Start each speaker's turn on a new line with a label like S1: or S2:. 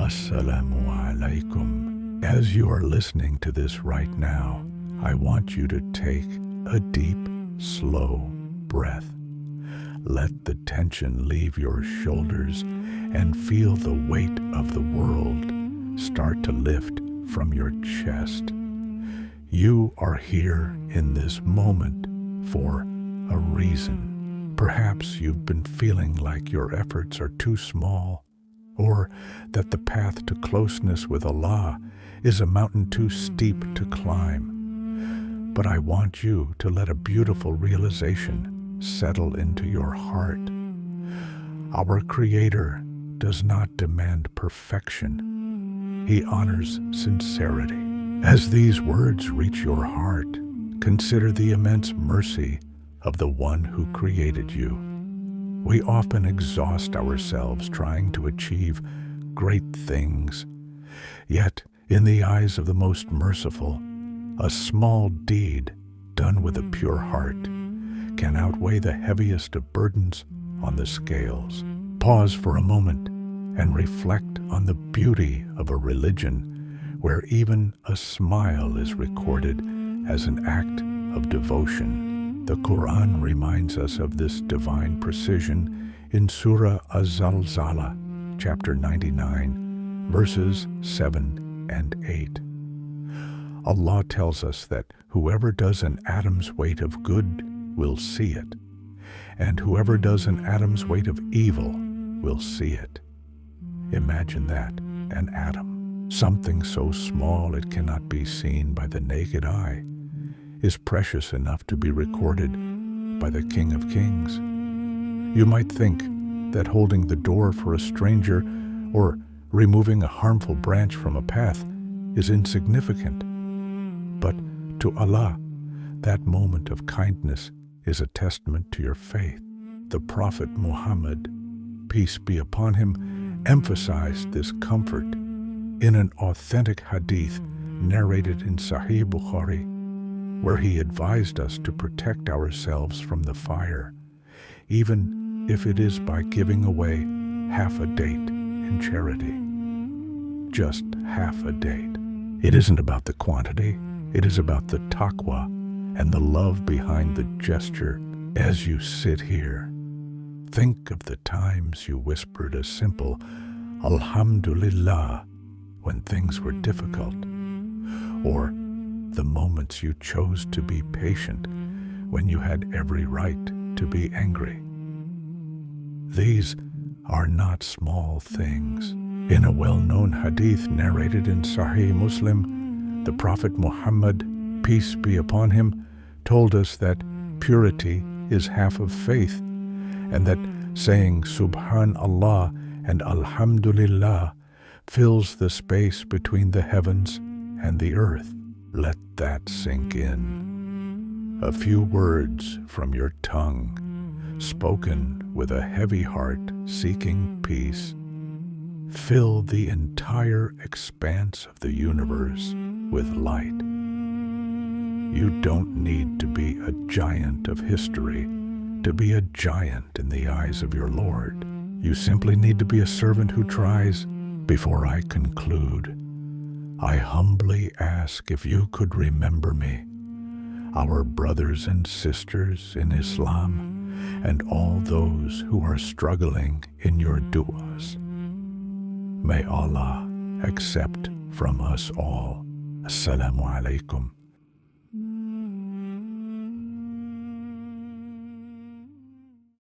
S1: Assalamu alaikum. As you are listening to this right now, I want you to take a deep, slow breath. Let the tension leave your shoulders and feel the weight of the world start to lift from your chest. You are here in this moment for a reason. Perhaps you've been feeling like your efforts are too small, or that the path to closeness with Allah is a mountain too steep to climb. But I want you to let a beautiful realization settle into your heart. Our Creator does not demand perfection. He honors sincerity. As these words reach your heart, consider the immense mercy of the one who created you. We often exhaust ourselves trying to achieve great things. Yet, in the eyes of the Most Merciful, a small deed done with a pure heart can outweigh the heaviest of burdens on the scales. Pause for a moment and reflect on the beauty of a religion where even a smile is recorded as an act of devotion. The Quran reminds us of this divine precision in Surah Az-Zalzala, chapter 99, verses 7 and 8. Allah tells us that whoever does an atom's weight of good will see it, and whoever does an atom's weight of evil will see it. Imagine that, an atom, something so small it cannot be seen by the naked eye, is precious enough to be recorded by the King of Kings. You might think that holding the door for a stranger or removing a harmful branch from a path is insignificant. But to Allah, that moment of kindness is a testament to your faith. The Prophet Muhammad, peace be upon him, emphasized this comfort in an authentic hadith narrated in Sahih Bukhari, where he advised us to protect ourselves from the fire, even if it is by giving away half a date in charity. Just half a date. It isn't about the quantity, it is about the taqwa and the love behind the gesture. As you sit here, think of the times you whispered a simple Alhamdulillah when things were difficult, or the moments you chose to be patient when you had every right to be angry. These are not small things. In a well-known hadith narrated in Sahih Muslim, the Prophet Muhammad, peace be upon him, told us that purity is half of faith, and that saying Subhanallah and Alhamdulillah fills the space between the heavens and the earth. Let that sink in. A few words from your tongue, spoken with a heavy heart seeking peace, fill the entire expanse of the universe with light. You don't need to be a giant of history to be a giant in the eyes of your Lord. You simply need to be a servant who tries. Before I conclude, I humbly ask if you could remember me, our brothers and sisters in Islam, and all those who are struggling in your du'as. May Allah accept from us all. Assalamu alaikum.